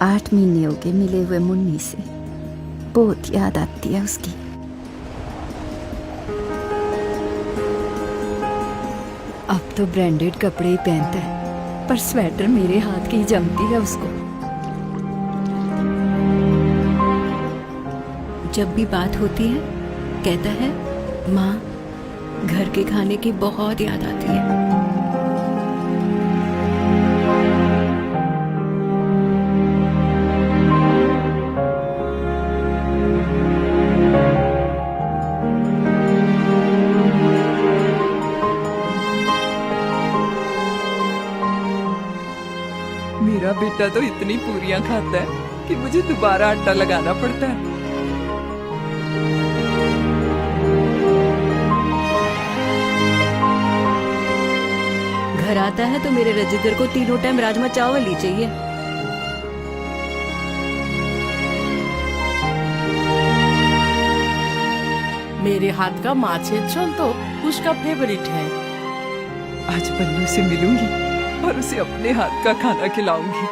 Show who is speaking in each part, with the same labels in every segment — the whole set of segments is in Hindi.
Speaker 1: 8 महीने हो गए मिले हुए मुन्नी से। बहुत याद आती है उसकी। अब तो ब्रांडेड कपड़े ही पहनता है, पर स्वेटर मेरे हाथ की जमती है उसको। जब भी बात होती है कहता है, माँ घर के खाने की बहुत याद आती है।
Speaker 2: मेरा बेटा तो इतनी पूरियां खाता है कि मुझे दोबारा आटा लगाना पड़ता है।
Speaker 1: घर आता है तो मेरे रजिंदर को तीनों टाइम राजमा चावल ही चाहिए।
Speaker 3: मेरे हाथ का माछेर झोल तो उसका फेवरेट है।
Speaker 2: आज बल्लू से मिलूंगी और उसे अपने हाथ का खाना खिलाऊंगी।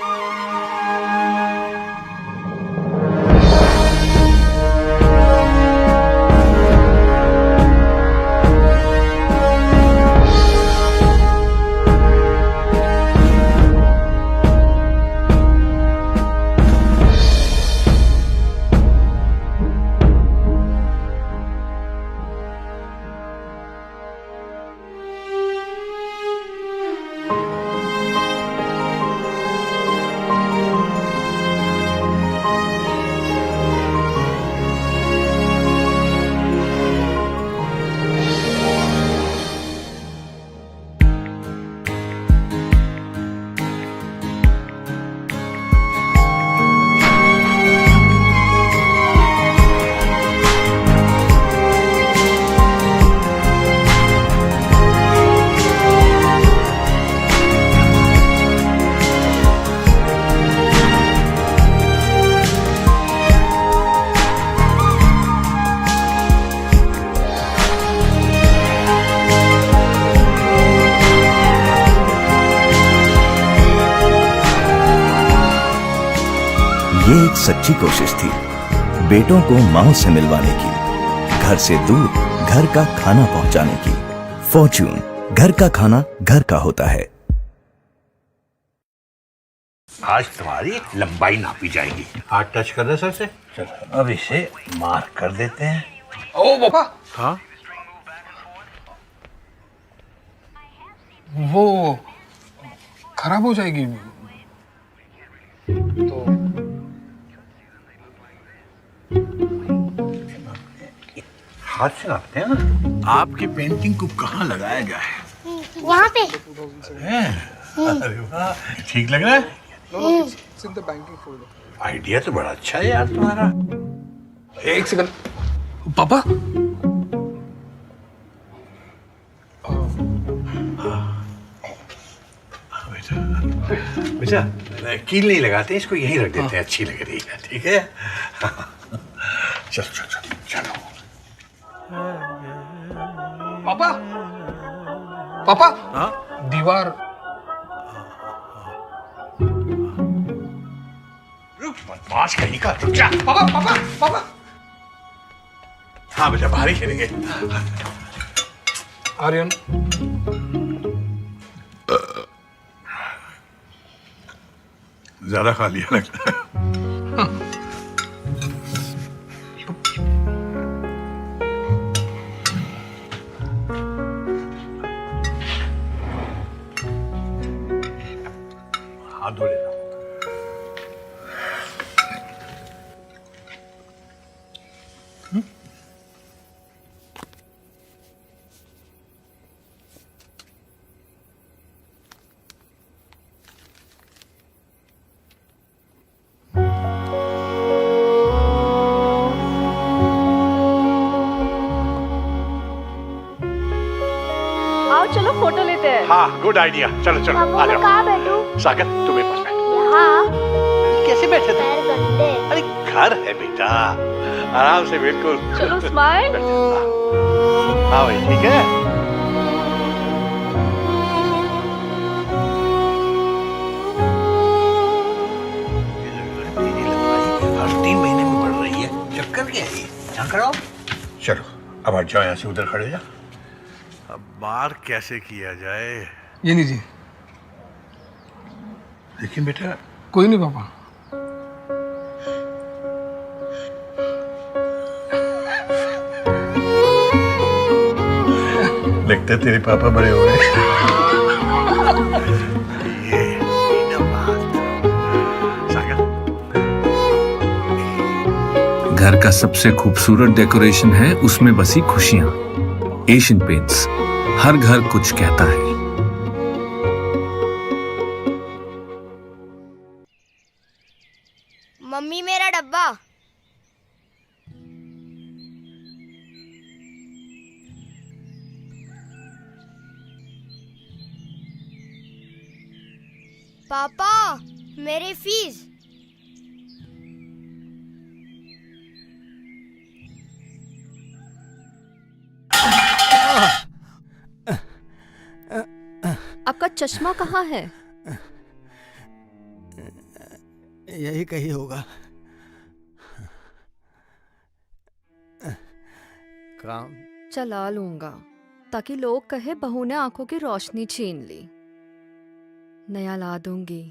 Speaker 4: ये एक सच्ची कोशिश थी बेटों को मां से मिलवाने की, घर से दूर घर का खाना पहुंचाने की। फॉर्च्यून, घर का खाना घर का होता है।
Speaker 5: आज तुम्हारी लंबाई नापी जाएगी। हाथ टच कर दे सर से। चलो अब इसे मार्क कर देते हैं।
Speaker 6: ओ पापा,
Speaker 5: हाँ
Speaker 6: वो खराब हो जाएगी तो
Speaker 5: हाथ से नापते हैं ना। आपकी पेंटिंग को कहाँ लगाया गया है?
Speaker 7: यहाँ पे।
Speaker 5: अरे वाह, ठीक लग रहा है।
Speaker 6: it's in the banking folder.
Speaker 5: Idea तो बड़ा अच्छा है यार तुम्हारा।
Speaker 6: एक सेकंड पापा।
Speaker 5: बेटा कील नहीं लगाते, इसको यहीं रख देते हैं। अच्छी लग रही है। ठीक है चलो चलो चलो चलो।
Speaker 6: पापा पापा,
Speaker 5: हाँ
Speaker 6: दीवार।
Speaker 5: रुक बदमाश कहीं का, रुक जा।
Speaker 6: पापा पापा पापा।
Speaker 5: हाँ बेटा बाहर ही खेलेंगे।
Speaker 6: आर्यन,
Speaker 5: ज्यादा खा लिया लगता है। हाथ धो लेता हूँ।
Speaker 1: आओ चलो फोटो लेते हैं।
Speaker 5: हाँ गुड आइडिया। चलो चलो
Speaker 7: पापा
Speaker 5: आ
Speaker 7: मैं
Speaker 5: जाओ।
Speaker 7: कहाँ बैठूं?
Speaker 5: सागर तुम मेरे पास बैठो।
Speaker 7: यहाँ।
Speaker 5: कैसे बैठे थे?
Speaker 7: पैर गंदे।
Speaker 5: अरे घर है बेटा, आराम से बिल्कुल।
Speaker 1: चलो स्माइल।
Speaker 5: हाँ भाई ठीक है। लौट के आई। यहाँ खड़ा हो। चलो अब हट जाओ यहाँ से, उधर खड़े जा।
Speaker 8: अब बार कैसे किया जाए?
Speaker 6: ये लीजिए।
Speaker 5: लेकिन बेटा
Speaker 6: कोई नहीं पापा।
Speaker 5: लगता है तेरे पापा बड़े हो गए।
Speaker 8: ये ना बात। सागर,
Speaker 9: घर का सबसे खूबसूरत डेकोरेशन है उसमें बसी खुशियां। एशियन पेंट्स, हर घर कुछ कहता है।
Speaker 7: मम्मी मेरा डब्बा। पापा मेरी फीस।
Speaker 1: आपका चश्मा कहाँ है?
Speaker 10: यही कहीं होगा। काम
Speaker 1: चला लूंगा ताकि लोग कहे बहू ने आंखों की रोशनी छीन ली। नया ला दूंगी।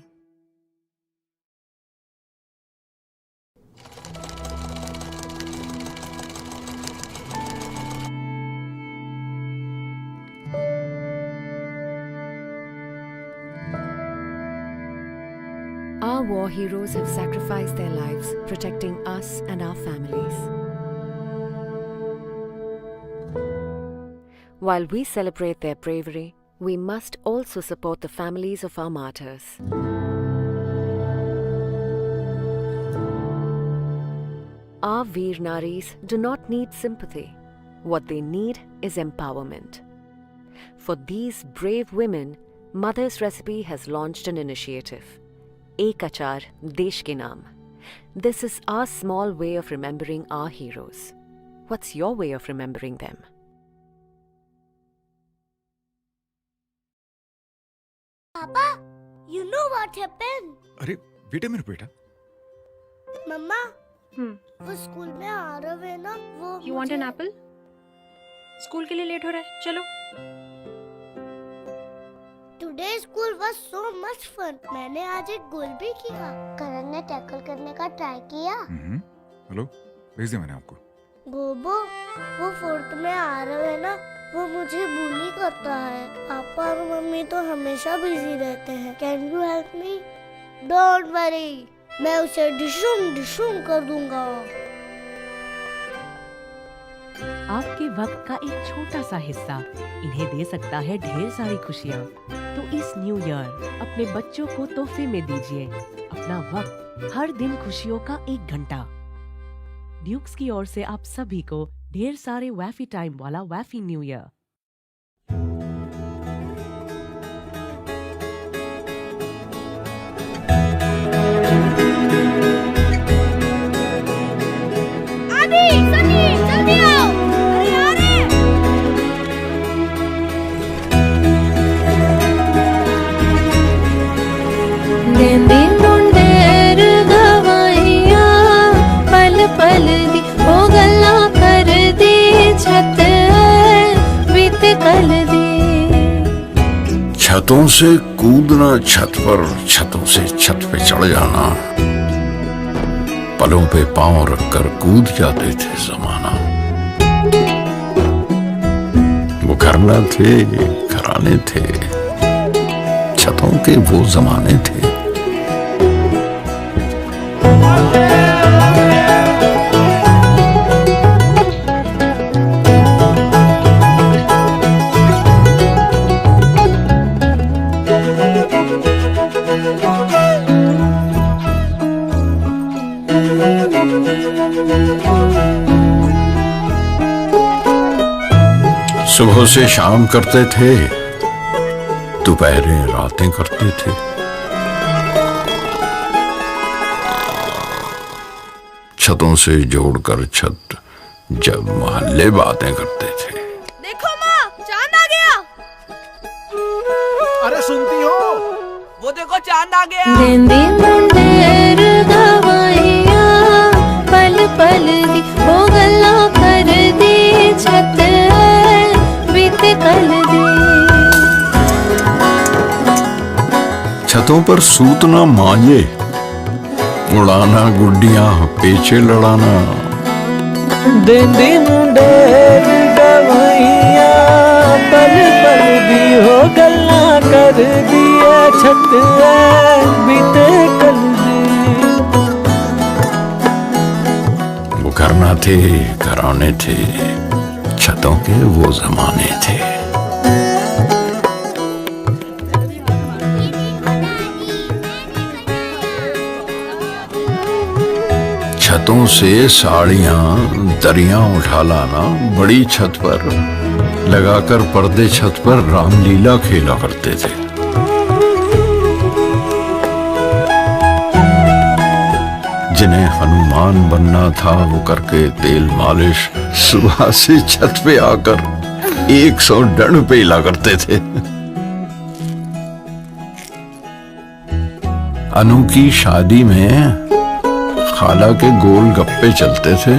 Speaker 1: Our war heroes have sacrificed their lives protecting us and our families. While we celebrate their bravery, we must also support the families of our martyrs. Our Veer Naris do not need sympathy. What they need is empowerment. For these brave women, Mother's Recipe has launched an initiative. Ek Achar Desh Ke Naam. This is our small way of remembering our heroes. What's your way of remembering them?
Speaker 7: पापा, you know what happened?
Speaker 11: अरे बेटा मेरा बेटा।
Speaker 7: मम्मा, वो स्कूल में आ रहे हैं ना, वो
Speaker 12: You want an apple? School के लिए लेट हो रहा है, चलो।
Speaker 7: Today's school was so much fun. मैंने आज एक गोल भी किया। करण ने टैकल करने का ट्राई किया।
Speaker 11: हेलो, भेज दिया मैंने आपको।
Speaker 7: बोबो, वो फोर्थ में आ रहे हैं ना, वो मुझे बुली करता है। पापा और मम्मी तो हमेशा बिजी रहते हैं। Can you help me? Don't worry, मैं उसे डिशूम डिशूम कर दूंगा।
Speaker 13: आपके वक्त का एक छोटा सा हिस्सा इन्हें दे सकता है ढेर सारी खुशियाँ। तो इस न्यू ईयर अपने बच्चों को तोहफे में दीजिए अपना वक्त, हर दिन खुशियों का 1 घंटा। ड्यूक्स की ओर से आप सभी को ढेर सारे वैफी टाइम वाला वैफी न्यू ईयर।
Speaker 14: छतों से कूदना छत पर, छतों से छत पे चढ़ जाना, पलों पे पांव रखकर कूद जाते थे जमाना। वो घरना थे, घराने थे, छतों के वो जमाने थे। सुबह से शाम करते थे, दोपहरें रातें करते थे। छतों से जोड़कर छत जब मोहल्ले बातें करते थे।
Speaker 7: देखो माँ, चांद आ गया।
Speaker 10: अरे सुनती हो?
Speaker 2: वो देखो चांद आ गया।
Speaker 15: देंदे मुंडेर गवाइया पल पल दी
Speaker 14: छतों पर सूतना मांझे, उड़ाना गुड्डियां पेचे लड़ाना।
Speaker 10: देंदी मुंडेर गवैया पल पल भी हो गल्ला कर दिए छत बीते कल दी।
Speaker 14: वो करना थे, घराने थे, छतों के वो जमाने थे। छतों से साड़ियां दरियां उठा लाना, बड़ी छत पर लगाकर पर्दे छत पर रामलीला खेला करते थे। जिन्हें हनुमान बनना था वो करके तेल मालिश सुबह से छत पे आकर 100 डंड पेला करते थे। अनु की शादी में खाला के गोल गप्पे चलते थे,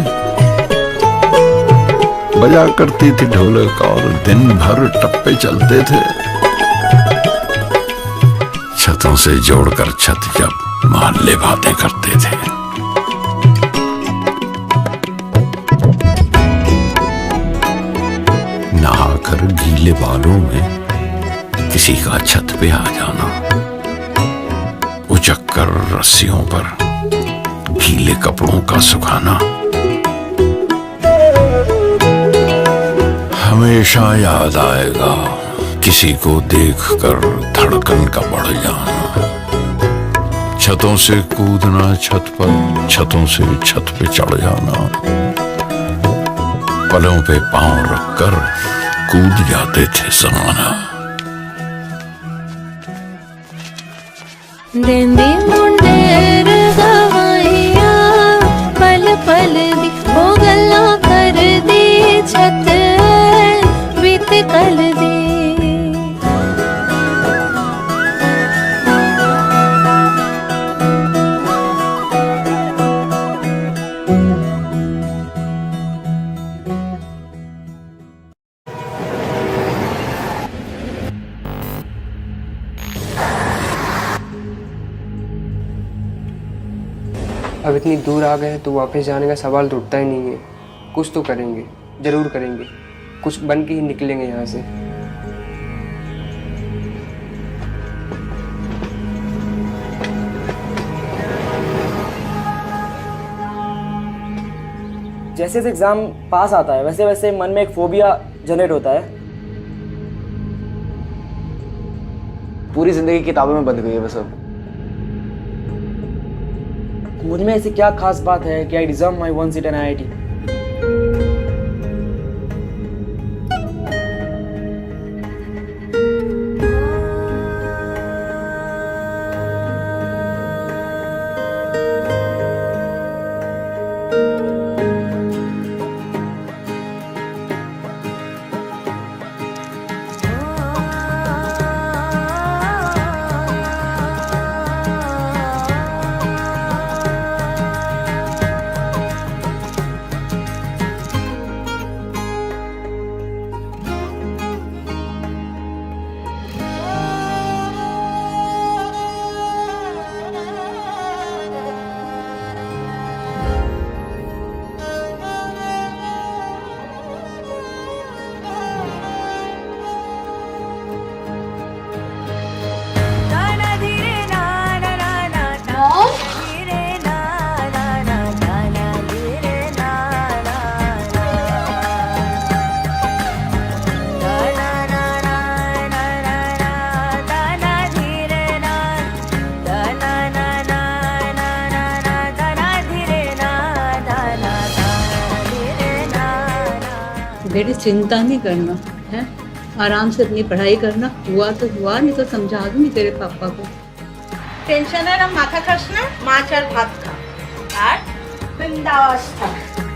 Speaker 14: बजा करती थी ढोलक और दिन भर टप्पे चलते थे। छतों से जोड़कर छत जब मोहल्ले बातें करते थे। नहाकर गीले बालों में किसी का छत पे आ जाना, उचक कर रस्सियों पर गीले कपड़ों का सुखाना। हमेशा याद आएगा किसी को देखकर धड़कन का बढ़ जाना। छतों से कूदना छत पर, छतों से छत पे चढ़ जाना। पलों पे पांव रखकर कूद जाते थे समाना।
Speaker 7: देंदी मुंडेर गवैया पल पल दी हो गल्ला कर दी छत बीत कल दी।
Speaker 6: अब इतनी दूर आ गए तो वापस जाने का सवाल तो उठता ही नहीं है। कुछ तो करेंगे, जरूर करेंगे, कुछ बन के ही निकलेंगे यहाँ से।
Speaker 10: जैसे जैसे एग्जाम पास आता है वैसे वैसे मन में एक फोबिया जनरेट होता है। पूरी जिंदगी किताबों में बंद गई है बस। अब मुझ में ऐसी क्या खास बात है कि I deserve my one seat in IIT।
Speaker 13: बेटी चिंता नहीं करना है, आराम से अपनी पढ़ाई करना। हुआ तो हुआ, नहीं तो समझा दूंगी तेरे पापा को।
Speaker 3: টেনশনের মাথা খাস না, মাছ আর ভাত খা আর বিন্দাস থাক।